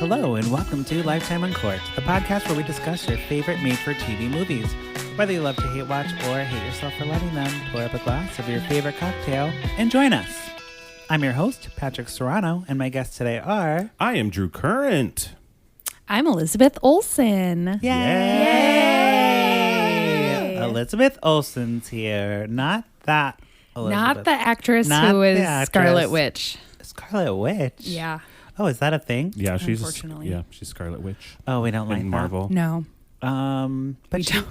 Hello and welcome to Lifetime Uncorked, the podcast where we discuss your favorite made-for-TV movies. Whether you love to hate watch or hate yourself for loving them, pour up a glass of your favorite cocktail and join us. I'm your host, Patrick Serrano, and my guests today are... I am Drew Current. I'm Elisabeth Olson. Yay! Elisabeth Olson's here. Not that Elizabeth. Not the actress Not who is the actress. Scarlet Witch. Scarlet Witch? Yeah. Oh, is that a thing? Yeah, she's Unfortunately. she's Scarlet Witch. Oh, we don't like in Marvel. No. that. But We don't.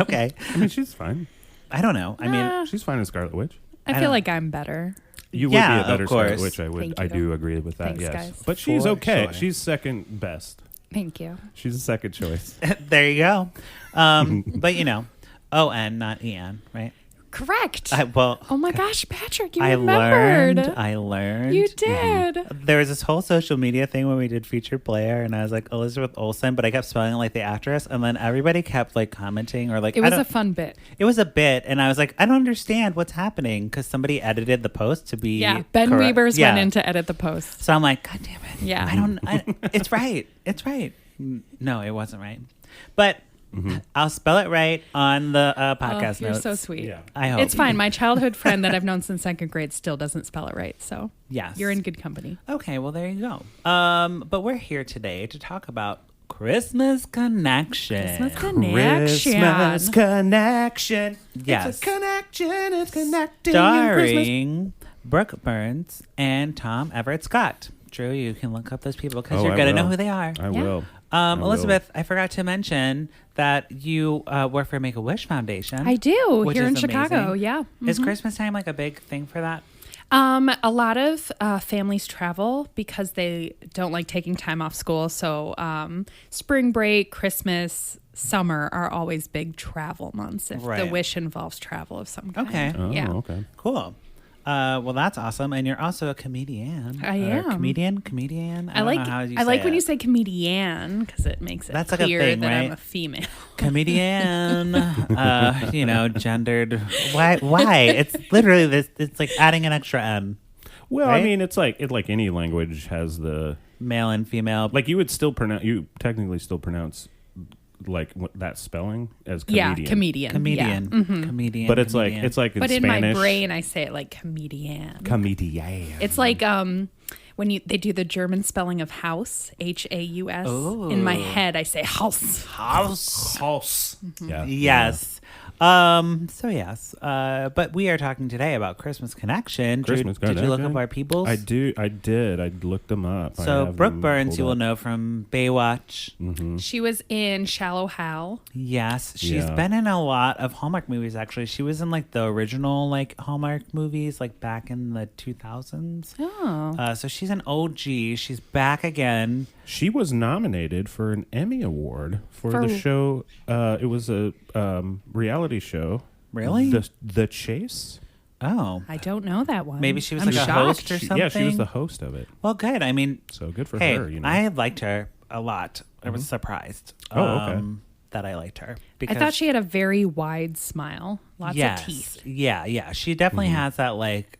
Okay. I mean, she's fine. I don't know. I mean, She's fine as Scarlet Witch. I don't- feel like I'm better. You Yeah, would be a better of course. Scarlet Witch. Thank I you. do agree with that. Thanks, yes, guys. but she's For okay. sure. She's second best. Thank you. She's a second choice. there you go. But you know, O-N, not E-N, right? Correct. Well, oh my gosh, Patrick, you I remembered. learned. You did. There was this whole social media thing when we did Featured Player, and I was like Elisabeth Olson, but I kept spelling it like the actress, and then everybody kept like commenting or like It was a fun bit. It was a bit, and I was like, I don't understand what's happening because somebody edited the post to be Ben correct. Weavers Yeah. went in to edit the post. So I'm like, God damn it! Yeah. It's right. It's right. No, it wasn't right, but. I'll spell it right on the podcast You're notes. so sweet. Yeah. I hope. It's fine. My childhood friend that I've known since second grade still doesn't spell it right. So Yes. you're in good company. Okay, well, there you go. But we're here today to talk about Christmas Connection. Christmas Connection. Christmas connection. Yes. It's a connection. It's connecting. in Christmas. Starring Brooke Burns and Tom Everett Scott. Drew, you can look up those people because Oh, you're I going to know will. who they are. I Yeah. will. I will. Elizabeth, I forgot to mention that you work for Make-A-Wish Foundation. I do which here is in Chicago. amazing. Yeah. Is Christmas time like a big thing for that? A lot of families travel because they don't like taking time off school. So spring break, Christmas, summer are always big travel months if the Right. wish involves travel of some kind. Okay. Oh, Yeah. okay. Cool. Well, that's awesome. And you're also a comedian. I Or am. Comedian? I like when you say comedian because it makes it That's like a clear thing, that right? I'm a female. Comedian, gendered. Why? It's literally this. It's like adding an extra N. Well, Right? I mean, it's like any language has the Male and female. like. You would still pronounce. You technically still pronounce like that spelling as comedian. Yeah, comedian. comedian. Yeah. Mm-hmm. Comedian. But it's comedian. like in But in Spanish. my brain, I say it like comedian. Comedian. It's like when they do the German spelling of house, H-A-U-S. Oh. In my head, I say house. house. Yeah. Yes. So yes. But we are talking today about Christmas Connection. Christmas Did you look up Connection. our peoples? I did. I looked them up. I So have Brooke them Burns, pulled you will up. know from Baywatch. She was in Shallow Hal. Yes, she's Yeah. been in a lot of Hallmark movies. Actually, she was in like the original like Hallmark movies, like back in the 2000s. Oh. So she's an OG. She's back again. She was nominated for an Emmy Award for For- the show. It was a reality show. Really? The Chase. Oh, I don't know that one. maybe she was I'm like a shocked. host or something. Yeah, she was the host of it. Well, good. I mean, So good for hey, her. You know. I liked her a lot. I was surprised. Oh, okay. That I liked her I because thought she had a very wide smile. Lots yes, of teeth. Yeah. She definitely has that like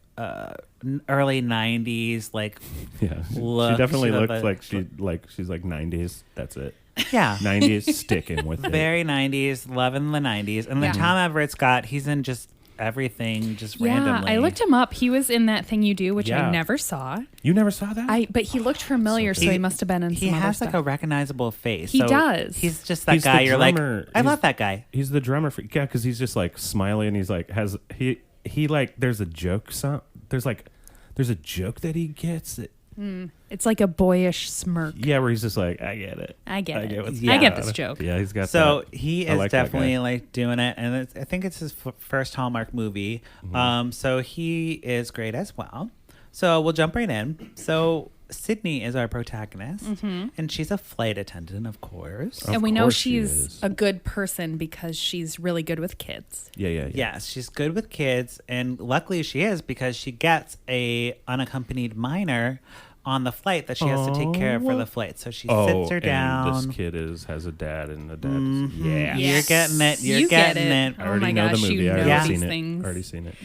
early 90s like yeah, look. she definitely She looks looked like she's like 90s. That's it. yeah. 90s sticking with it. Very 90s, loving the 90s. And then Yeah. Tom Everett Scott, he's in just everything, just randomly. I looked him up. He was in That Thing You Do, which Yeah. I never saw. You never saw that? But he looked familiar, so he must have been in He some other has like stuff. a recognizable face. He so does. He's just that He's guy. the You're like, drummer. I He's- love that guy. He's the drummer for because he's just like smiley and he's like he like there's a joke there's a joke that he gets that, It's like a boyish smirk. yeah, where he's just like, I get it. I get it. what's Yeah. I get going this on. joke. Yeah, he's got So that. he I is like that definitely guy. like doing it, and I think it's his first Hallmark movie. So he is great as well. So we'll jump right in. So Sydney is our protagonist, and she's a flight attendant, of course. Of And we know course she she's is. a good person because she's really good with kids. Yeah. Yes, she's good with kids, and luckily she is because she gets a unaccompanied minor on the flight that she has to take care of for the flight. So she sits her down. And this kid has a dad, and the dad is, You're Yes. getting it. You're You get getting it. I already my know gosh, the movie. you I know already these seen things. it. Already seen it.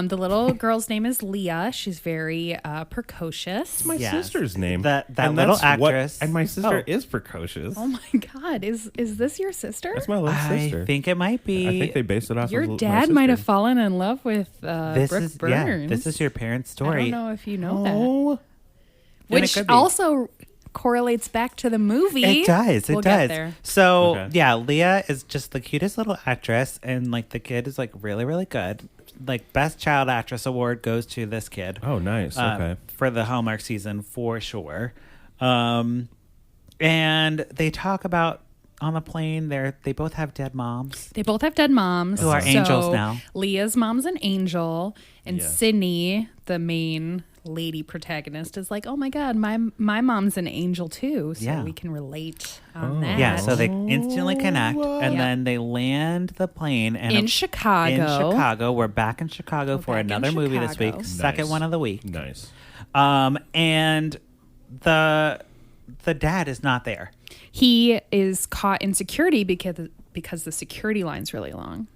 The little girl's name is Leah. She's very precocious. My sister's name. That And little that's what- actress. and my sister Oh. is precocious. Oh my God, is this your sister? That's my little sister. I think it might be. I think they based it off Your of my dad might have sister. fallen in love with this Brooke is Burns. this is your parents' I story. don't know if you know that. Oh. And it Which could be. also correlates back to the movie. It does. It We'll does. get there. So Okay. yeah, Leah is just the cutest little actress, and like the kid is like really, really good. Like best child actress award goes to this kid. Oh, nice. Okay. For the Hallmark season for sure. And they talk about on the plane. They both have dead moms. They both have dead moms. Who are angels now. Leah's mom's an angel, and Yeah. Sydney, the main lady protagonist, is like, oh my God, my mom's an angel too. So Yeah. we can relate on that. Yeah, so they instantly connect, and Yeah. then they land the plane and In Chicago. In Chicago, we're back in Chicago for back in another movie this Chicago. week, second Nice. one of the week. Nice. And the dad is not there. He is caught in security because the security line's really long.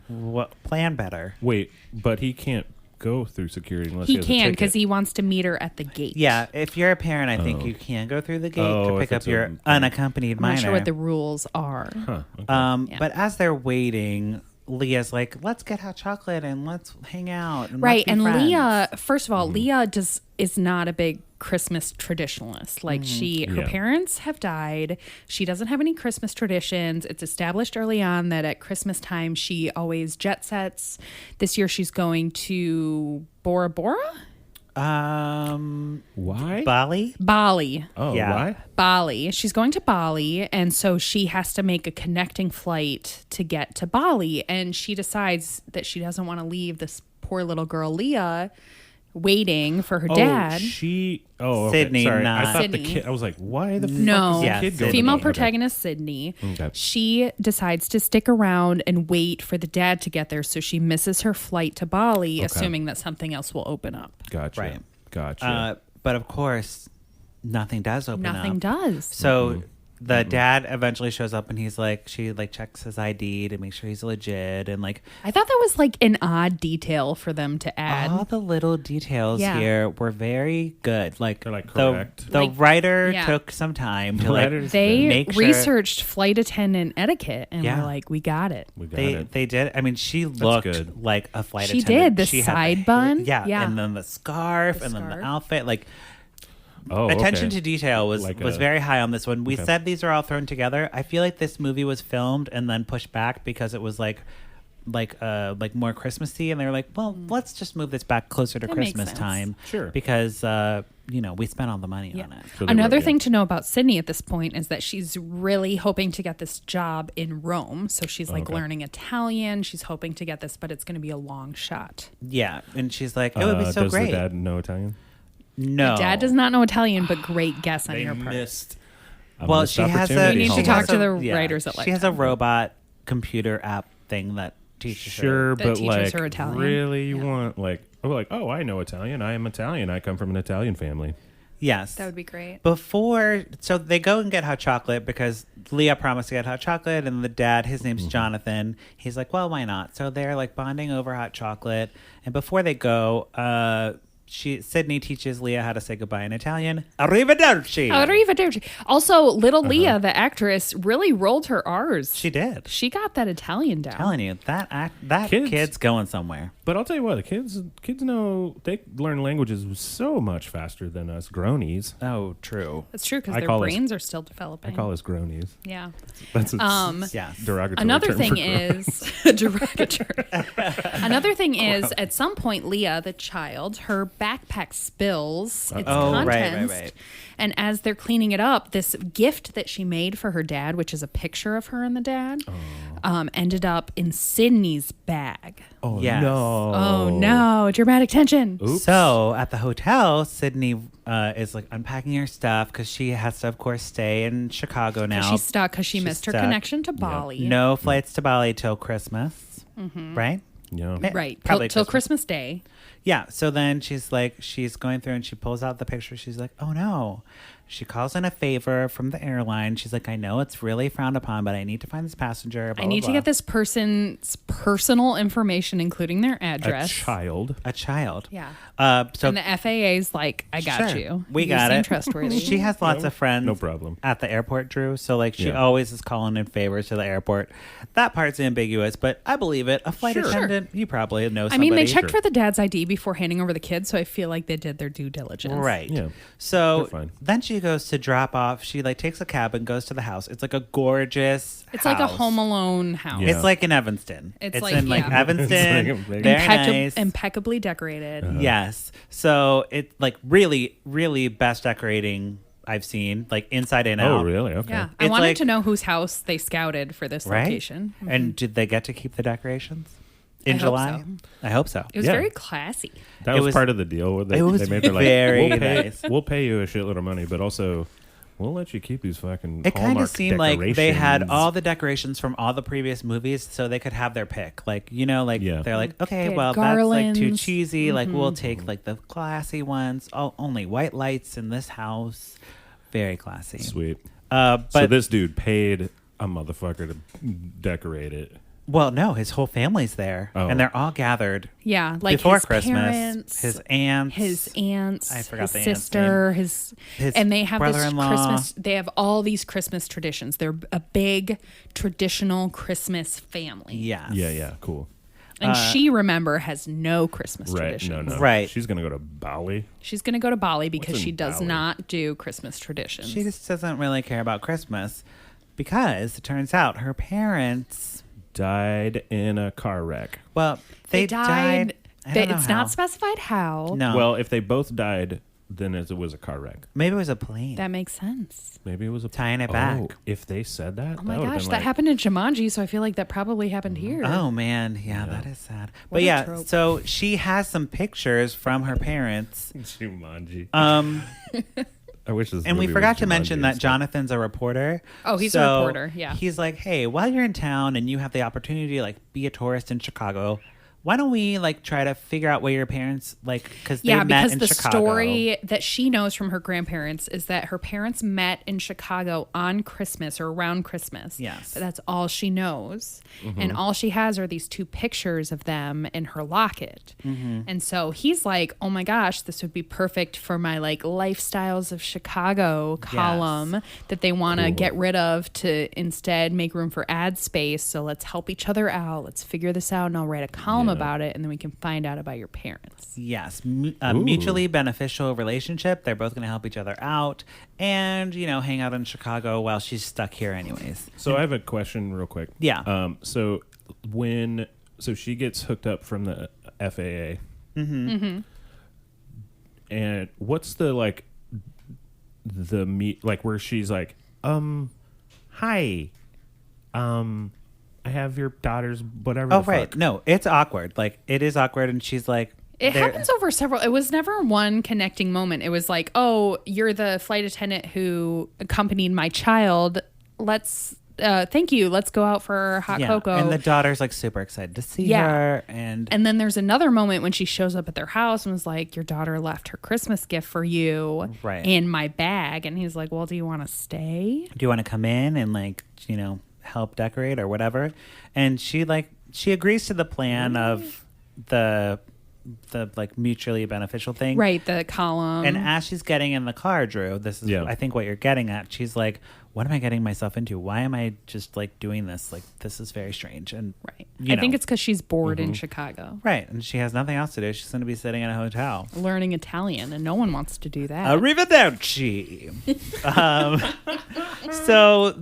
What plan better? Wait, but he can't go through security unless He has a can ticket. because he wants to meet her at the gate. Yeah, if you're a parent, I think you can go through the gate Oh, to if pick up it's a- your unaccompanied I'm minor. not sure what the rules are. Huh. Okay. Yeah. But as they're waiting, Leah's like, "Let's get hot chocolate and let's hang out." And Right, let's be and friends." Leah, first of all, Mm-hmm. Leah is not a big Christmas traditionalist. Like her Yeah. parents have died. She doesn't have any Christmas traditions. It's established early on that at Christmas time she always jet sets. This year she's going to Bora Bora? Why? Bali. Bali. Oh, Yeah. why? Bali. She's going to Bali, and so she has to make a connecting flight to get to Bali. And she decides that she doesn't want to leave this poor little girl, Leah, waiting for her dad. Oh, okay. Sydney, Sorry. not- I thought Sydney. the kid. I was like, why the fuck No, is the Yeah, kid going? female to Bali? protagonist Sydney. Okay. She decides to stick around and wait for the dad to get there, so she misses her flight to Bali, assuming that something else will open up. Gotcha. Right. Gotcha. But of course, nothing does open up. Nothing does. So the dad eventually shows up, and he's like, she like checks his ID to make sure he's legit, and like I thought that was like an odd detail for them to add. all the little details Yeah. here were very good. Like, They're, like, correct. the Like, writer yeah. took some time to The like writer's They make sure- researched flight attendant etiquette and Yeah. were like, we got it. we got They it. they did. I mean, she looked good. like a flight She attendant. did. The had side hair- bun. yeah, Yeah. and then the scarf, The and then the scarf. outfit. Like Oh, attention okay. to detail was Like was a- very high on this one. We Okay. said these are all thrown together. I feel like this movie was filmed and then pushed back because it was like more Christmassy, and they were like, well, let's just move this back closer to That makes Christmas sense. time, Sure. because we spent all the money Yeah. on it. So they Another were- thing to know about Sydney at this point is that she's really hoping to get this job in Rome. So she's like Okay. learning Italian. She's hoping to get this, but it's going to be a long shot. Yeah, and she's like, it would be so does great. the dad know Italian? No, Dad does not know Italian, but great guess on your part. missed. Well, she has a. You need to she talk has to a- the writers at She has a Lifetime. robot computer app thing that teaches her. Sure, That but teaches like, her Italian. really, you Yeah. want oh, I know Italian. I am Italian. I come from an Italian family. Yes, That would be great. before. So they go and get hot chocolate because Leah promised to get hot chocolate, and the dad, his name's Jonathan. He's like, well, why not? So they're like bonding over hot chocolate, and before they go, Sydney teaches Leah how to say goodbye in Italian. Arrivederci. Arrivederci. Also, little Leah, the actress, really rolled her R's. She did. She got that Italian down. Telling you that Kids. kid's going somewhere. But I'll tell you what, the kids know they learn languages so much faster than us grownies. Oh, true. That's true because I their call us- brains are still developing. I call us grownies. Yeah. That's a Yes. derogatory Another term thing for grown. is derogatory. Another thing is, at some point, Leah, the child, her backpack spills its Oh, right, contents, right. and as they're cleaning it up, this gift that she made for her dad, which is a picture of her and the dad, ended up in Sydney's bag. Oh Yes. no! Oh no! Dramatic tension. Oops. So at the hotel, Sydney is like unpacking her stuff because she has to, of course, stay in Chicago now. She's stuck because she She's missed her stuck. connection to Bali. No flights to Bali till Christmas, right? Yeah. Right. Probably Till Christmas Day. Yeah. So then she's going through and she pulls out the picture. She's like, oh no. She calls in a favor from the airline. She's like, I know it's really frowned upon, but I need to find this passenger. Blah, I need blah, to blah. get this person's personal information, including their address. A child. Yeah. So And the FAA's like, I got Sure. you. We You got seem it. trustworthy. She has lots of friends. No problem. At the airport, Drew. So like she Yeah. always is calling in favors to the airport. That part's ambiguous, but I believe it. A flight Sure. attendant, you probably know somebody. I mean, they checked for the dad's ID before handing over the kids, so I feel like they did their due diligence. Right. Yeah. So They're fine. then she goes to drop off. She like takes a cab and goes to the house. It's like a gorgeous It's like a house. Home Alone house. Yeah. It's like in Evanston. It's It's like, in like yeah. Evanston. It's like a big- Very nice. Impeccably decorated. Yes. So it like really, really best decorating I've seen, like inside and out. Oh, really? Okay. Yeah. I It's wanted like- to know whose house they scouted for this Right? location. And did they get to keep the decorations in I hope July? so. I hope so. It was Yeah. very classy. That It was was- part of the deal. They, it was they made her like, very we'll nice. pay you a shitload of money, but also we'll let you keep these fucking It kind Hallmark of seemed like they had decorations. all the decorations from all the previous movies, so they could have their pick. Like, you know, like Yeah. they're like, okay, They had well, that's like too garlands. cheesy. Like, we'll take like the classy ones. Oh, only white lights in this house. Very classy. Sweet. But So this dude paid a motherfucker to decorate it. well, no, his whole family's there, Oh. and they're all gathered Yeah. Like before his Christmas. parents, His aunts, his aunts, I forgot his the aunt's sister, His and they have this brother-in-law. Christmas. They have all these Christmas traditions. They're a big traditional Christmas family. Yes. Yeah, cool. And she, remember, has no Christmas Right, traditions. no. Right. She's gonna go to Bali. She's going to go to Bali because What's in she does Bali? not do Christmas traditions. She just doesn't really care about Christmas because it turns out her parents, Died in a car wreck. well, they died. I don't know It's how. not specified how. No. Well, if they both died, then it was a car wreck. Maybe it was a plane. That makes sense. Maybe it was a Tying it Oh, back. If they said that, Oh my would've gosh, been that like, happened in Jumanji, so I feel like that probably happened here. Oh man, yeah, that is sad. What But a yeah, trope. so she has some pictures from her parents. Jumanji. I wish this. And we movie forgot was to mention Jumanji that instead. Jonathan's a reporter. Oh, he's a So reporter, yeah. He's like, hey, while you're in town and you have the opportunity to like be a tourist in Chicago, why don't we like try to figure out where your parents like because they Yeah, met because in the Chicago. story that she knows from her grandparents is that her parents met in Chicago on Christmas or around Christmas. Yes. But that's all she knows. Mm-hmm. And all she has are these two pictures of them in her locket. Mm-hmm. And so he's like, oh my gosh, this would be perfect for my like lifestyles of Chicago column that they want to Cool. get rid of to instead make room for ad space. So let's help each other out. Let's figure this out and I'll write a column about it and then we can find out about your parents. Yes, mutually beneficial relationship. They're both going to help each other out, and you know, hang out in Chicago while she's stuck here, anyways. So I have a question, real quick. Yeah. So she gets hooked up from the FAA. And what's the like the meet like where she's like, hi, I have your daughter's whatever. Oh the right, fuck. no, it's awkward. Like it is awkward, and she's like, It they're- happens over several. It was never one connecting moment. It was like, oh, you're the flight attendant who accompanied my child. Let's, thank you. Let's go out for hot yeah. cocoa. And the daughter's like super excited to see Yeah. her, and And then there's another moment when she shows up at their house and was like, your daughter left her Christmas gift for you Right. in my bag. And he's like, well, do you want to stay? do you want to come in and like help decorate or whatever? And she agrees to the plan of the like mutually beneficial thing, Right. The column. And as she's getting in the car, Drew, this is I think what you're getting at. She's like, what am I getting myself into? Why am I just like doing this? Like, this is very strange. And right. you I think know. it's because she's bored in Chicago, right. And she has nothing else to do. She's going to be sitting in a hotel. learning Italian, and no one wants to do that. Arrivederci. So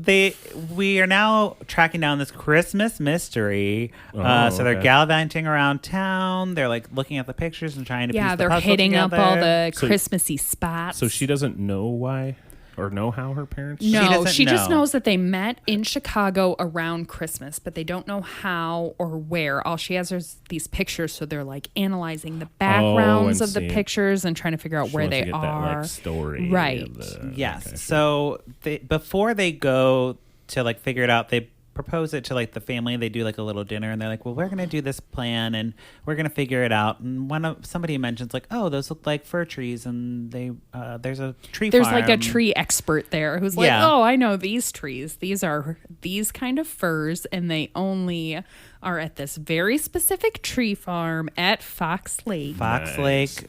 we are now tracking down this Christmas mystery. So they're okay. gallivanting around town. They're like looking at the pictures and trying to piece the they're puzzle hitting up all together. the Christmassy spots. So she doesn't know why or know how her parents. No, doesn't she just know. knows that they met in Chicago around Christmas, but they don't know how or where. All she has is these pictures, so they're like analyzing the backgrounds and of the seeing- pictures and trying to figure out She where wants to they get are. That, like, story. Right. of the- Yes. okay, sure. So before they go to like figure it out, they propose it to like the family. They do like a little dinner, and they're like, well, we're gonna do this plan and we're gonna figure it out. And somebody mentions like, oh, those look like fir trees, and they there's a tree There's farm. like a tree expert there who's like, oh, I know these trees. These are these kind of firs, and they only are at this very specific tree farm at Fox Lake. Fox Lake,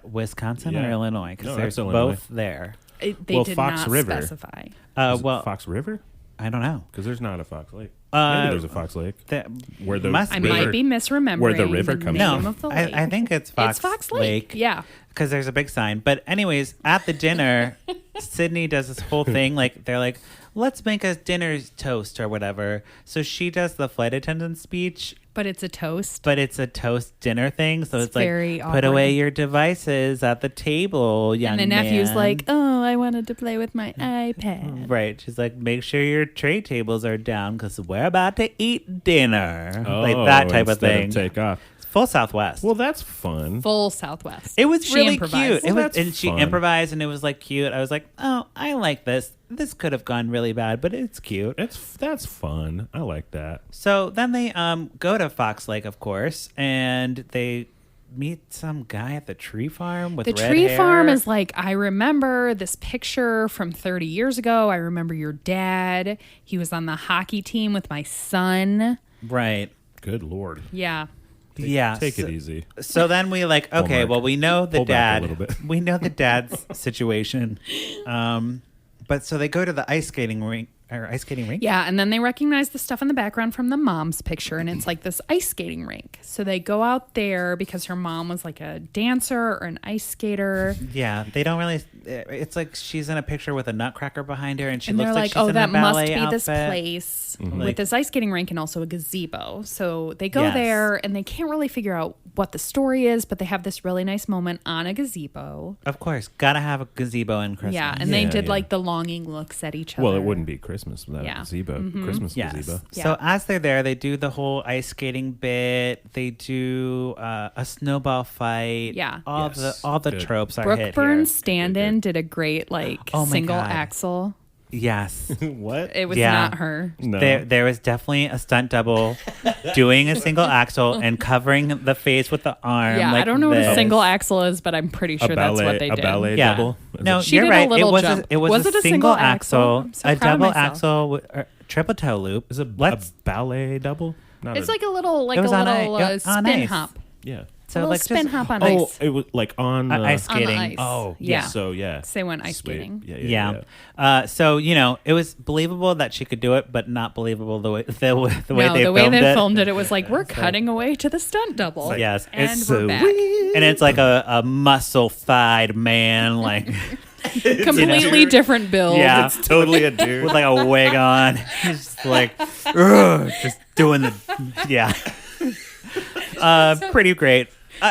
Wisconsin or Illinois, because there's both there. They did Fox not River. specify. Fox River? I don't know. Because there's not a Fox Lake. Maybe there's a Fox Lake. Where the I might be misremembering where the river comes name from. of the lake. I think it's Fox, Lake. Yeah. Because there's a big sign. But anyways, at the dinner, Sydney does this whole thing. Like they're like, let's make a dinner toast or whatever. So she does the flight attendant speech. But it's a toast. But it's a toast dinner thing. So it's like, very put awkward. away your devices at the table, young And the nephew's man. like, oh, I wanted to play with my iPad. Right. She's like, make sure your tray tables are down because we're about to eat dinner. Like that type of thing. Take off. Full Southwest. Well, that's fun. Full Southwest. It was She really improvised. cute. Well, She fun. improvised, and it was like cute. I was like, oh, I like this. This could have gone really bad, but it's cute. That's fun. I like that. So then they go to Fox Lake, of course, and they meet some guy at the tree farm with The red tree hair. farm is like, I remember this picture from 30 years ago. I remember your dad. He was on the hockey team with my son. Right. Good Lord. Yeah. Take it easy. So then we like, okay, Hallmark. well, we know the Pull back a dad. little bit. We know the dad's situation. But so they go to the ice skating rink. Yeah, and then they recognize the stuff in the background from the mom's picture, and it's like this ice skating rink. So they go out there because her mom was like a dancer or an ice skater. Yeah, they don't really. It's like she's in a picture with a nutcracker behind her, and she And looks they're like like, she's oh, in that a must ballet be outfit. this place with Like- this ice skating rink and also a gazebo. So they go Yes. there, and they can't really figure out what the story is, but they have this really nice moment on a gazebo. Of course, gotta have a gazebo in Christmas. Yeah, and they Yeah, did yeah. like the longing looks at each other. Well, it wouldn't be Christmas without Yeah. a gazebo. Christmas Yes. gazebo. Yeah. So as they're there, they do the whole ice skating bit. They do a snowball fight. Yeah. all Yes. the Good. tropes are Brooke hit Burns here. stand-in did a great Oh my single God. axle. Yes. What? It was Yeah. not her. No. There was definitely a stunt double doing a single axle and covering the face with the arm. Yeah, like I don't know what a this. single axle is, but I'm pretty sure that's what they a did. ballet Yeah. double. Is No, it- She you're did a right. little it was jump. it was, Was a it a single single axle? I'm so a proud of double myself. axle, triple toe loop. is a Let's ballet double? Not It's a- like a little, It was on spin ice. hop. yeah. A little like spin just hop on Oh, ice. it was like on the ice On the skating. ice. Oh, Yeah. So yeah. So they went ice Sweet. skating. Yeah. So it was believable that she could do it, but not believable the way they No, filmed the way they it. filmed it, it was like, we're cutting away to the stunt double. Yes, And it's we're so back. and it's like a muscle-thide man, like Completely different build. yeah, It's totally a dude. with like a wig on. He's just like, "Ugh," just doing the yeah. Pretty great.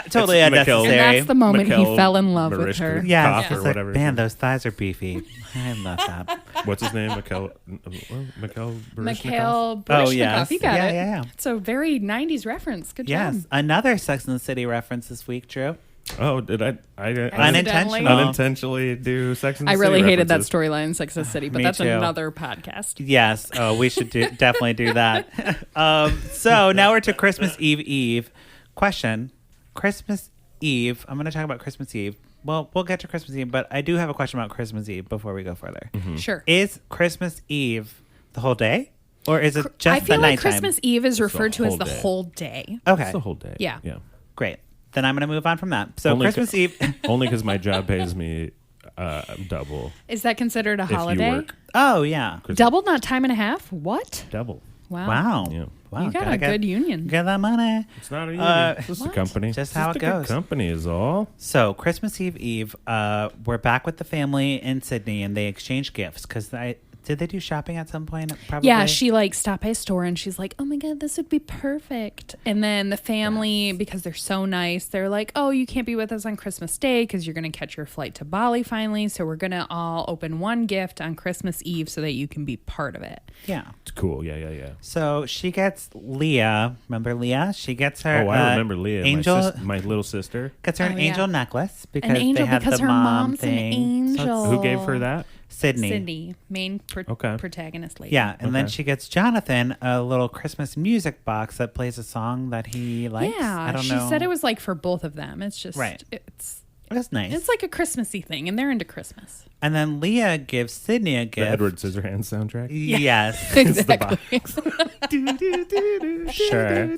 Totally It's Mikkel- unnecessary. And that's the moment he Mikhail fell in love with Mariska. her. yeah, Koff it's or just like, whatever. man, those thighs are beefy. I love that. What's his name? Mikhail Baryshnikov? Mikhail Baryshnikov. Oh, yes. You got Yeah, it. yeah. It's a very 90s reference. Good Yes, job. another Sex and the City reference this week, Drew. Oh, did I Unintentional. unintentionally do Sex and the I City really hated that references? storyline in Sex and the City, but Me that's too. another podcast. Yes. Oh, we should definitely do that. So now we're to Christmas Eve. Question: Christmas Eve. I'm going to talk about Christmas Eve. Well, we'll get to Christmas Eve, but I do have a question about Christmas Eve before we go further. Sure. Is Christmas Eve the whole day, or is it just I feel the like nighttime? Christmas Eve is referred to as whole the day. whole day. Okay. It's the whole day. Yeah. Yeah. Great. Then I'm going to move on from that. So Only Christmas Eve. Only because my job pays me double Is that considered a if you holiday? work. Oh yeah. Double, not time and a half? What? Double. Wow. Wow. Yeah. Wow. You got gotta a good union. Get that money. It's not a union. It's just a What? company. Just It's how it a good goes. company is all. So Christmas Eve, we're back with the family in Sydney, and they exchange gifts because did they do shopping at some point? Probably. Yeah, she stopped by a store and she's like, oh my God, this would be perfect. And then the family, because they're so nice, they're like, oh, you can't be with us on Christmas Day because you're going to catch your flight to Bali finally. So we're going to all open one gift on Christmas Eve so that you can be part of it. Yeah. It's cool. Yeah. So she gets Leah. Remember Leah? She gets her. Oh, I remember Leah, Angel my little sister. gets her an Oh, yeah. angel necklace because An angel they had because the her mom mom's thing. an angel. Who gave her that? Sydney. Main protagonist lady. Yeah, and then she gets Jonathan a little Christmas music box that plays a song that he likes. Yeah, I don't she know. said it was like for both of them. It's just Right. It's nice. It's like a Christmassy thing, and they're into Christmas. And then Leah gives Sydney a The gift. Edward Scissorhands soundtrack. Yes. Exactly. Sure.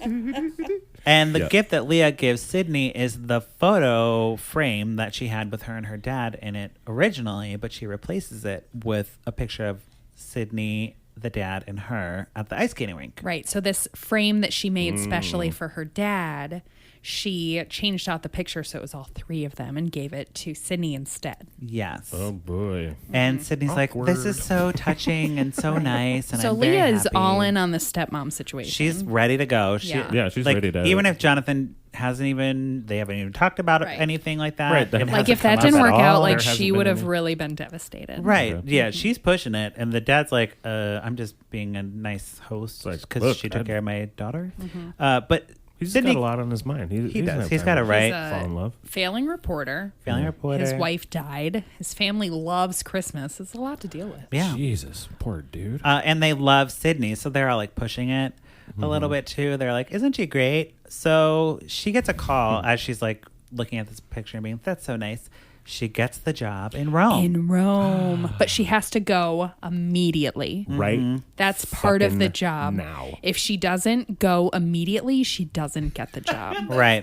And the Yeah. gift that Leah gives Sydney is the photo frame that she had with her and her dad in it originally, but she replaces it with a picture of Sydney, the dad, and her at the ice skating rink. Right. So this frame that she made specially for her dad, she changed out the picture so it was all three of them and gave it to Sydney instead. Yes. Oh boy. And Sydney's like, this is Awkward. so touching and so nice. And So I'm very Leah is happy. all in on the stepmom situation. She's ready to go. Yeah. She's like, ready to. even if Jonathan they haven't even talked about Right. anything like that. Right, It they hasn't like if come that up didn't at work out, all. like There hasn't she been would have any- really been devastated. Right. Okay. Yeah, she's pushing it. And the dad's like, I'm just being a nice host Like, because look, she took care of my daughter. Mm-hmm. But he's Sydney, got a lot on his mind. He doesn't does. have He's time got to it right. He's a Fall in love. failing reporter. family reporter. His wife died. His family loves Christmas. It's a lot to deal with. Yeah. Jesus, poor dude. And they love Sydney, so they're all like pushing it a little bit too. They're like, isn't she great? So she gets a call as she's like looking at this picture and being, that's so nice. She gets the job in Rome. In Rome. But she has to go immediately. Right. That's part of the Fucking job. now. If she doesn't go immediately, she doesn't get the job. Right.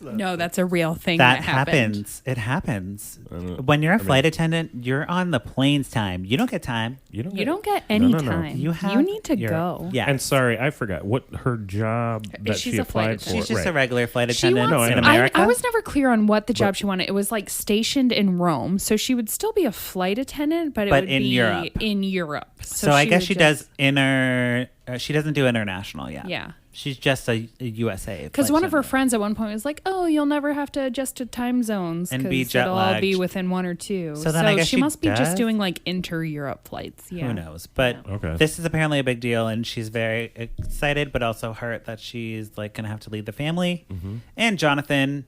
No, that's a real thing That that happened. happens. It happens. When you're a flight attendant, you're on the plane's time. You don't get time. You don't get any No. time. You have need to your- go. Yeah. And sorry, I forgot what her job that She's she a flight applied for. attendant. She's just right. a regular flight She attendant wants, in I know. America. I was never clear on what the job she wanted. It was like stationed in Rome, so she would still be a flight attendant, but it But would in be Europe. in Europe. So I guess would she just- does inner. She doesn't do international yet. Yeah. She's just a USA. Because flight one of her attendant. friends at one point was like, "Oh, you'll never have to adjust to time zones And be because jet it'll all be lagged." within one or two." So then I guess she she must be does? just doing like inter-Europe flights. Yeah. Who knows? But Okay. this is apparently a big deal, and she's very excited, but also hurt that she's like gonna have to lead the family. And Jonathan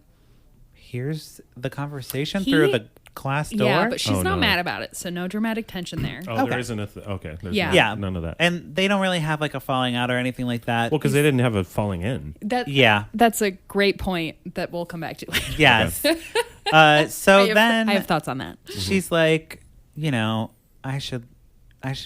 hears the conversation through the class door. Yeah, but she's Oh, not no. mad about it, so no dramatic tension there. Oh, Okay. there isn't a. Okay. There's Yeah. Yeah. None of that. And they don't really have like a falling out or anything like that. Well, because they didn't have a falling in. Yeah. That's a great point that we'll come back to later. Yes. So I have thoughts on that. she's like, I should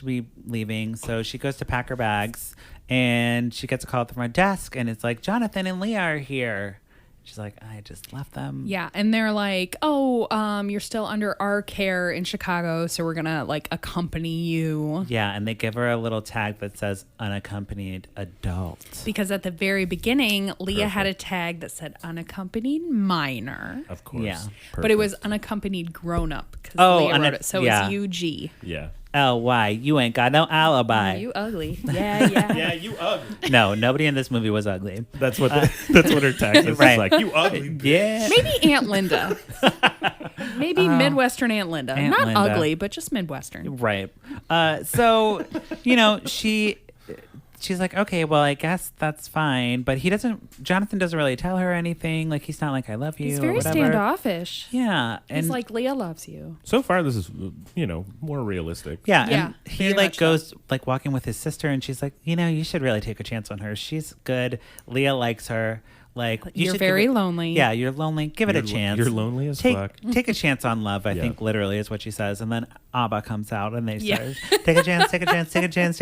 be leaving. So she goes to pack her bags, and she gets a call from her desk, and it's like, Jonathan and Leah are here. She's like, I just left them. Yeah, and they're like, "Oh, you're still under our care in Chicago, so we're gonna like accompany you." Yeah, and they give her a little tag that says unaccompanied adult. Because at the very beginning, Leah had a tag that said unaccompanied minor, Of course. Yeah. but it was unaccompanied grown up because Oh, Leah wrote it, so yeah. it's UG. Yeah. L-Y, you ain't got no alibi. You ugly. Yeah, yeah. Yeah, you ugly. No, nobody in this movie was ugly. That's what. That's what her tag is. Right. It's like you ugly. Yeah. Maybe Aunt Linda. Maybe Midwestern Aunt Linda. Aunt Not Linda. ugly, but just Midwestern. Right. So, she's like, okay, well, I guess that's fine. But Jonathan doesn't really tell her anything. Like, he's not like, I love you. He's or very whatever. standoffish. Yeah. And He's like, Leah loves you. So far, this is more realistic. yeah. Yeah, And he very like much so. goes like walking with his sister, and she's like, you should really take a chance on her. She's good. Leah likes her. Like, you You're should very give it- lonely. Yeah, you're lonely. Give it a chance. You're lonely as take, fuck. Take a chance on love, I Yeah. think literally is what she says. And then Abba comes out and they Yeah. say, take a chance, take a chance, take a chance.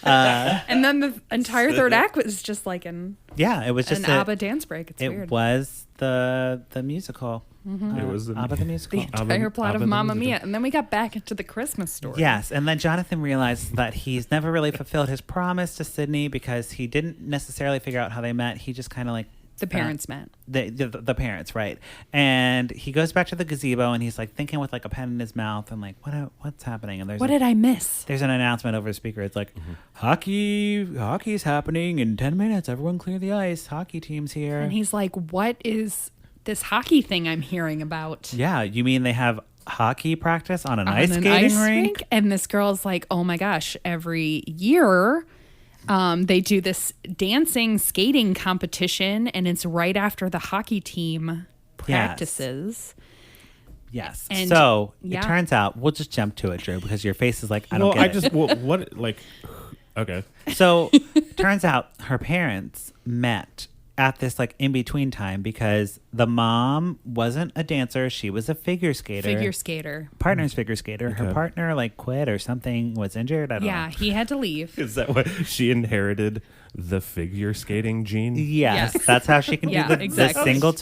And then the entire third act was just like an Yeah, it was just ABBA dance break. It's it weird. was the musical. It was the Abba the musical. The entire plot Abba of the Mamma musical. Mia. And then we got back into the Christmas story. Yes, and then Jonathan realized that he's never really fulfilled his promise to Sydney because he didn't necessarily figure out how they met. He just kind of like The parents met. the parents, right? And he goes back to the gazebo and he's like thinking with like a pen in his mouth and like what's happening? And What did I miss? there's an announcement over the speaker. It's like hockey's happening in 10 minutes. Everyone clear the ice. Hockey team's here. And he's like, what is this hockey thing I'm hearing about? Yeah, you mean they have hockey practice on an On ice an skating ice rink? And this girl's like, oh my gosh, every year they do this dancing skating competition and it's right after the hockey team practices. Yes. And- so yeah. it turns out, we'll just jump to it, Drew, because your face is like, I don't Well, get it. what, like, okay. So turns out her parents met at this like in between time because the mom wasn't a dancer. She was a figure skater. Partner's figure skater. Her Okay. partner like quit or something, was injured. I don't Yeah, know. he had to leave. Is that what she inherited the figure skating gene? Yes, Yes. that's how she can Yeah, do the exactly. single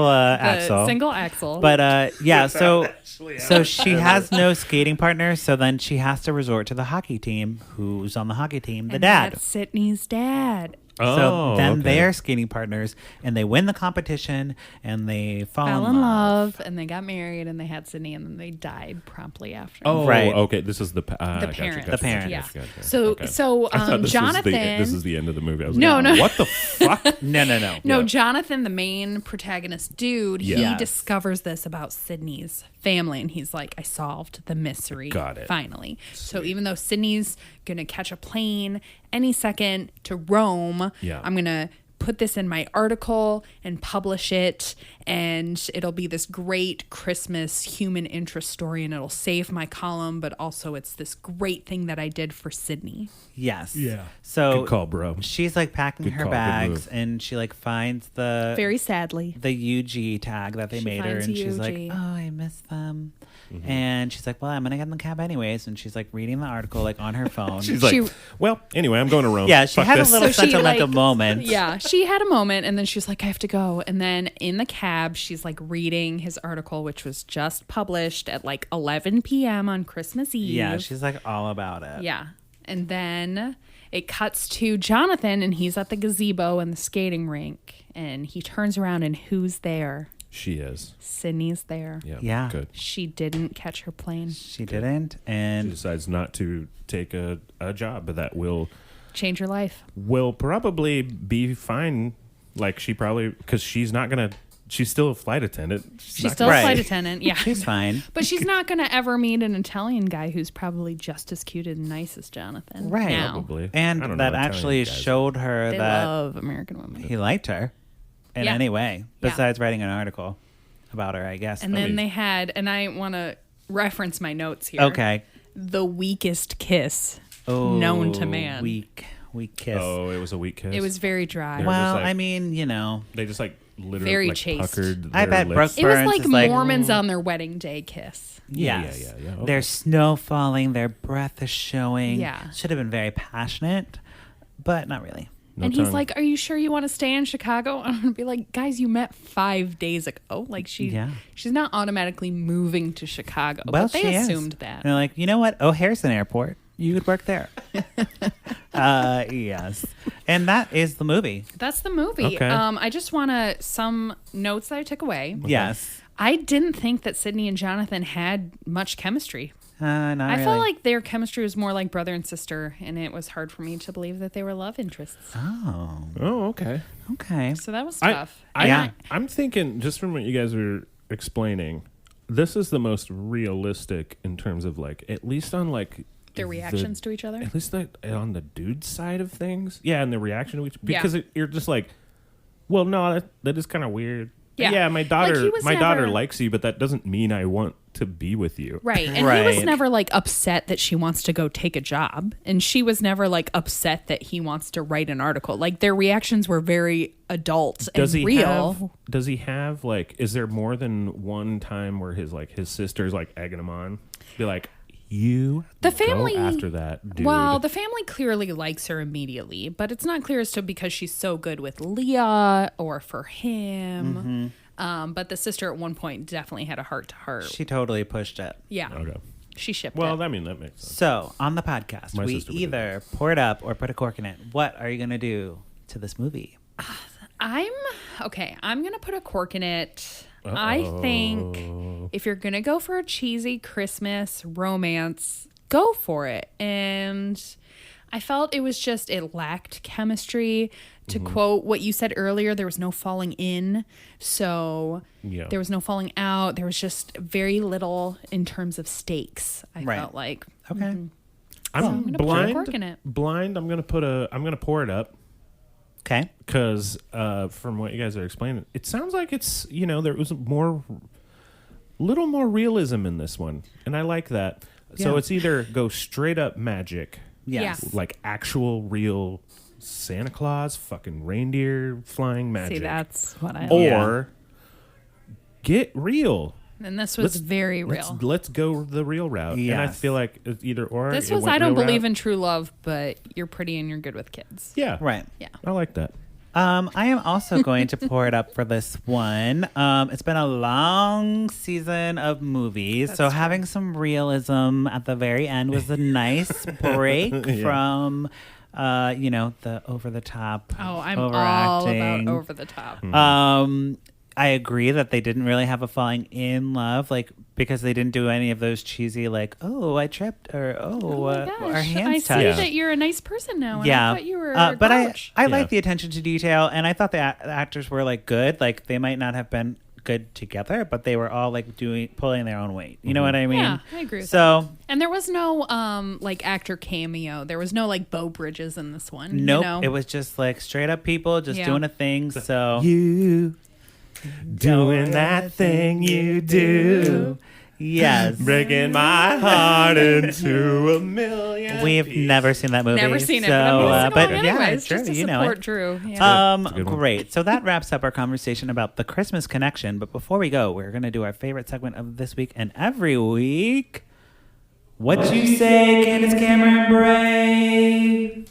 axle. Single axle. But yeah, so actually she has no skating partner, so then she has to resort to the hockey team. Who's on the hockey team? The and dad. That's Sydney's dad. So then okay. they're skating partners, and they win the competition, and they Fell in love, and they got married, and they had Sydney, and then they died promptly after. Oh, Right. okay. This is the parents. Gotcha, The parents. Yeah. gotcha. So, Okay. so I thought this Jonathan. Was this is the end of the movie. I was No, like, no. What the fuck? No. No, Yeah. Jonathan, the main protagonist dude, he Yes. discovers this about Sydney's family, and he's like, I solved the mystery. Got it. Finally. So even though Sydney's going to catch a plane any second to Rome, Yeah. I'm going to put this in my article and publish it, and it'll be this great Christmas human interest story, and it'll save my column, but also it's this great thing that I did for Sydney. Yes. Yeah. So Good call, bro. she's like packing Good her call, good bags, move. and she like finds the Very sadly. UG tag that they She made her, finds and she's like, UG. "Oh, I miss them." Mm-hmm. And she's like, "Well, I'm gonna get in the cab anyways." And she's like reading the article like on her phone. She's like, She- well, anyway, I'm going to Rome. yeah, she Fuck had this. a little So she, sentimental like- moment. Yeah, she had a moment, and then she's like, I have to go. And then in the cab, she's like reading his article, which was just published at like 11 p.m. on Christmas Eve. Yeah, she's like all about it. Yeah. And then it cuts to Jonathan, and he's at the gazebo in the skating rink. And he turns around, and who's there? She is. Sydney's there. Yeah. Yeah. Good. She didn't catch her plane. She didn't, She and decides not to take a job that will Change her life. probably be fine. Like she probably, because she's not going to, she's still a flight attendant. She's not still gonna- a flight Right. attendant. Yeah. she's fine. But she's not going to ever meet an Italian guy who's probably just as cute and nice as Jonathan. Right. Now. Probably. And I don't know, that Italian actually guys. showed her They that love American women. he liked her in Yeah. any way, Yeah. besides writing an article about her, I guess. And I then mean- they had, and I want to reference my notes here. Okay. The weakest kiss Oh, known to man. Weak kiss. Oh, it was a weak kiss. It was very dry. They're well, just like- I mean, you know, They just like literally Very like chaste. puckered I their bet lips. It was Burns like is like, Mormons on their wedding day kiss. yes. Yeah. Okay. There's snow falling, their breath is showing. Yeah. Should have been very passionate, but not really. No and he's tongue. like, "Are you sure you want to stay in Chicago?" I'm gonna be like, "Guys, you met 5 days ago. Like she's not automatically moving to Chicago." Well, but they she is. assumed that. And they're like, you know what? Harrison Airport. You could work there. Yes. And that is the movie. That's the movie. Okay. I just want to some notes that I took away. Yes. I didn't think that Sydney and Jonathan had much chemistry. Not I really. felt like their chemistry was more like brother and sister, and it was hard for me to believe that they were love interests. Oh, Oh, okay. okay. So that was tough. I'm thinking just from what you guys were explaining, this is the most realistic in terms of like at least on like Their reactions to each other. At least like, on the dude side of things. Yeah, and the reaction to each Yeah. because you're just like, well, no, that is kind of weird. Yeah. My Like, daughter, he was my daughter never- likes you, but that doesn't mean I want to be with you. Right. And he was Right. never like upset that she wants to go take a job. And she was never like upset that he wants to write an article. Like their reactions were very adult Does and he real. have? Does he have like? Is there more than one time where his sister's like egging him on? Be like, you. The go family after that, dude. Well, the family clearly likes her immediately, but it's not clear as to because she's so good with Leah or for him. But the sister at one point definitely had a heart to heart. She totally pushed it. Yeah. Okay. She shipped Well, it. I mean that makes sense. So on the podcast, My we sister would do either pour it up or put a cork in it. What are you going to do to this movie? I'm going to put a cork in it. I think if you're going to go for a cheesy Christmas romance, go for it. And I felt it lacked chemistry. To quote what you said earlier, there was no falling in. So there was no falling out. There was just very little in terms of stakes, I Right. felt like. Okay. I'm I'm gonna put a blind. cork in it. Blind. I'm gonna pour it up. Okay. Because from what you guys are explaining, it sounds like it's there was more little more realism in this one, and I like that. So Yeah. it's either go straight up magic, Yes. like actual real Santa Claus, fucking reindeer flying magic, See, that's what I like. or get real. And this was very real. Let's go the real route. And I Yes. feel like it's either or. This it was went I don't real believe route. in true love, but you're pretty and you're good with kids. Yeah, Right. Yeah. I like that. I am also going to pour it up for this one. It's been a long season of movies, so having some realism at the very end was a nice break from, the over the top. Oh, I'm all overacting. about over the top. I agree that they didn't really have a falling in love, like because they didn't do any of those cheesy, like, oh, I tripped, or Oh my gosh. our hands I touched. see Yeah. that you're a nice person now. And Yeah, I thought you were but I grouch. like the attention to detail, and I thought the actors were like good. Like they might not have been good together, but they were all like pulling their own weight. You know what I mean? Yeah, I agree with So And there was no like actor cameo. There was no like Beau Bridges in this one. nope, You know? it was just like straight up people just Yeah. doing a thing. So You doing that thing you do, yes, breaking my heart into a million. we've pieces. never seen that movie. Never seen it, so, but I'm gonna sing but along yeah, anyways, Drew, just to you know support it. Drew. Yeah. It's a good one. Great. So that wraps up our conversation about the Christmas connection. But before we go, we're going to do our favorite segment of this week and every week. What you say, Candace Cameron Bray?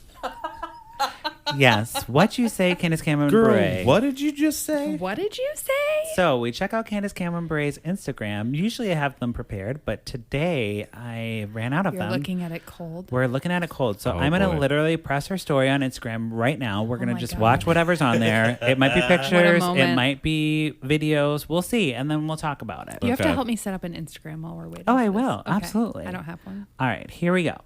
Yes, what you say, Candace Cameron Girl, Bray. what did you just say? What did you say? So we check out Candace Cameron Bray's Instagram. Usually I have them prepared, but today I ran out of You're them. looking at it cold. We're looking at it cold. So Oh, I'm going to boy. literally press her story on Instagram right now. We're going to my just God. watch whatever's on there. It might be pictures. It moment. might be videos. We'll see. And then we'll talk about it. You have to Okay. help me set up an Instagram while we're waiting. Oh, for I this. will. Okay. Absolutely. I don't have one. All right, here we go.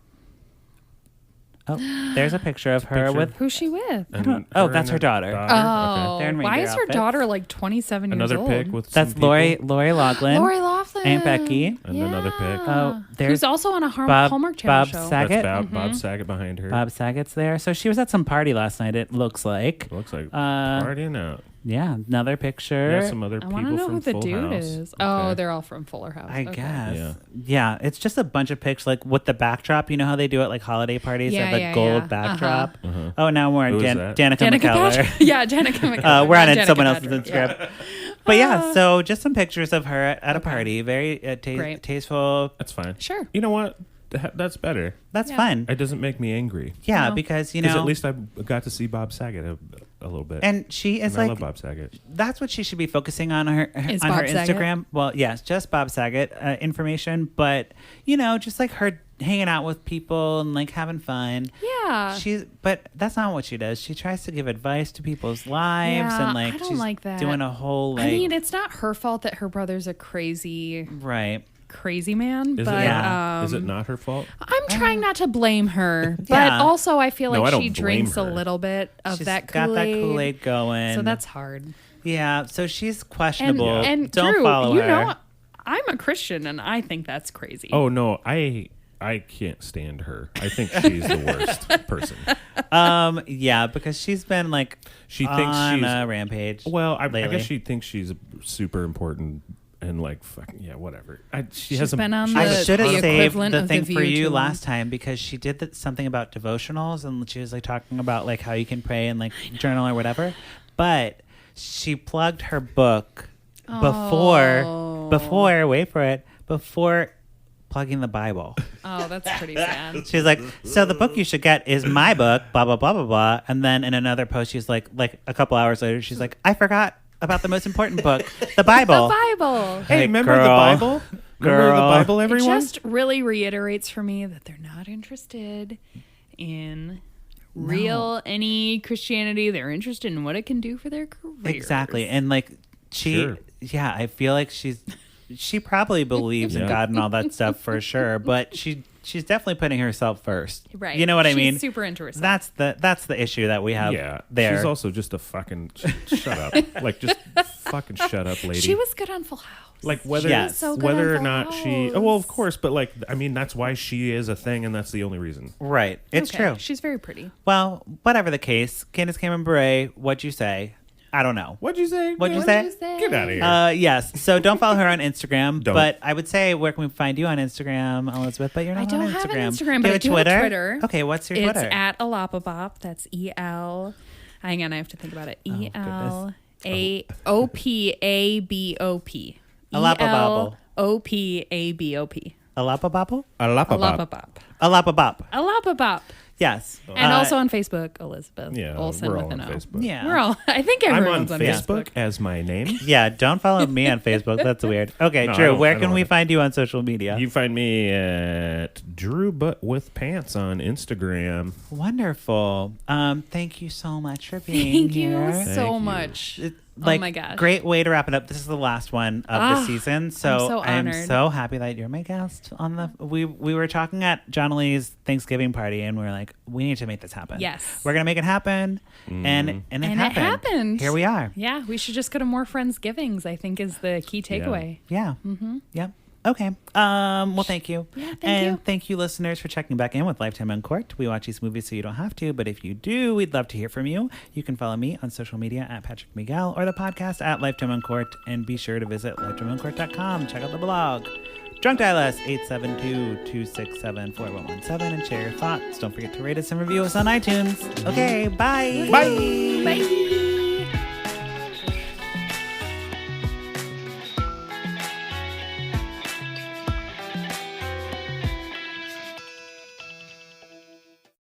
Oh, there's a picture of her picture. with. Who's she with? And Oh, her that's and her daughter. Oh, They're in why reindeer is her outfits. daughter like 27 Another years old? pic with That's some Lori people. Loughlin. Lori Loughlin. Aunt Becky. And another pic. Oh, there's Who's also on a Bob- Hallmark Channel Bob show. Saget. That's Bob Saget behind her. Bob Saget's there. So she was at some party last night, it looks like. Looks like Uh, partying out. Yeah, another picture. Yeah, some other I people want to know from who the Full dude House. is. Okay. Oh, they're all from Fuller House. I Okay. guess. Yeah. Yeah, it's just a bunch of pics, like with the backdrop. You know how they do it, like holiday parties, Yeah, have the yeah, gold yeah. backdrop. Uh-huh. Oh, now we're on Who is that? Danica Danica McKellar. Patrick. Yeah, Danica McKellar. We're on Not it, Danica someone else's Patrick. Instagram. Yeah. But yeah, so just some pictures of her at a party. Very Great. tasteful. That's fine. Sure. You know what? That's better. That's Yeah. fun. It doesn't make me angry. Yeah, No. because, you Because know. at least I got to see Bob Saget a little bit. and she is And I like, love Bob Saget. that's what she should be focusing on her Is on her Bob Saget? Instagram. Well, yes, just Bob Saget information, but you know, just like her hanging out with people and like having fun. Yeah. But that's not what she does. She tries to give advice to people's lives Yeah, and like I don't she's like that. doing a whole like I mean, it's not her fault that her brother's a crazy man, Is, but it not, is it not her fault? I'm trying not to blame her, but Yeah. also I feel No, I like don't she blame drinks a her. little bit of she's that got Kool-Aid. that Kool-Aid going. So that's hard. yeah. So she's And, questionable. and Don't Drew, follow you her. know, I'm a Christian, and I think that's crazy. Oh no, I can't stand her. I think she's the worst person. Yeah, because she's been like She thinks on she's a rampage. well. I lately. guess she thinks she's super important and like fucking yeah, whatever. She She's has been on I the- should have the saved equivalent the of thing The for View you to last time because she did something about devotionals and she was like talking about like how you can pray and like journal or whatever. But she plugged her book before wait for it, before plugging the Bible. Oh, that's pretty sad. She's like, so the book you should get is my book, blah, blah, blah, blah, blah. And then in another post, she's like a couple hours later, she's like, I forgot about the most important book, the Bible. The Bible. Hey, Like, remember girl, the Bible? Remember the girl. Bible, It everyone? just really reiterates for me that they're not interested in any Christianity. They're interested in what it can do for their career. Exactly. And like Sure. yeah, I feel like she probably believes in Yeah. God and all that stuff for sure, but she's definitely putting herself first. Right. You know what I She's mean? super into herself. That's the issue that we have Yeah, there. she's also just a fucking shut up. Like just fucking shut up, lady. She was good on Full House. like whether Yes. So good whether on or Full not she House. oh, well, of course, but like I mean that's why she is a thing and that's the only reason. Right. It's Okay, true. She's very pretty. Well, whatever the case, Candace Cameron Bure, what'd you say? I don't know. What'd you say? What'd you say? Get out of here. Yes. So don't follow her on Instagram. Don't. But I would say, where can we find you on Instagram, Elizabeth? But you're not I don't on have Instagram. an Instagram, Do but you I do have Twitter. Okay, what's your It's Twitter? at Elapabop. That's E-L. Hang on, I have to think about it. goodness. E-L-A-O-P-A-B-O-P. Elapabop. E-L-O-P-A-B-O-P. Elapabop? Alapabop. Elapabop. Elapabop. Yes. And also on Facebook, Elizabeth Yeah, Olson we're with all an on O. Facebook. Yeah. We're all, I think I'm on everyone's on Facebook as my name. Yeah, don't follow me on Facebook. That's weird. Okay, No, I Drew, don't- I where don't can we want it. find you on social media? You find me at Drew Butt with Pants on Instagram. Wonderful. Thank you so much for being Thank here. you Thank so you. much. Like, my gosh. Great way to wrap it up. This is the last one of the season. So I'm so honored. so happy that you're my guest on the we were talking at John Lee's Thanksgiving party and we were like, we need to make this happen. Yes. We're gonna make it happen. And it And happened. it happened. Here we are. Yeah, we should just go to more Friendsgivings, I think is the key takeaway. Yeah. Mm-hmm. Yep. Okay. Well, thank you. Yeah, thank and you. thank you, listeners, for checking back in with Lifetime Uncorked. We watch these movies so you don't have to, but if you do, we'd love to hear from you. You can follow me on social media at Patrick Miguel or the podcast at Lifetime Uncorked, and be sure to visit lifetimeuncorked.com. Check out the blog. Drunk Dial us 872-267-4117 and share your thoughts. Don't forget to rate us and review us on iTunes. Okay, bye. Bye. Bye.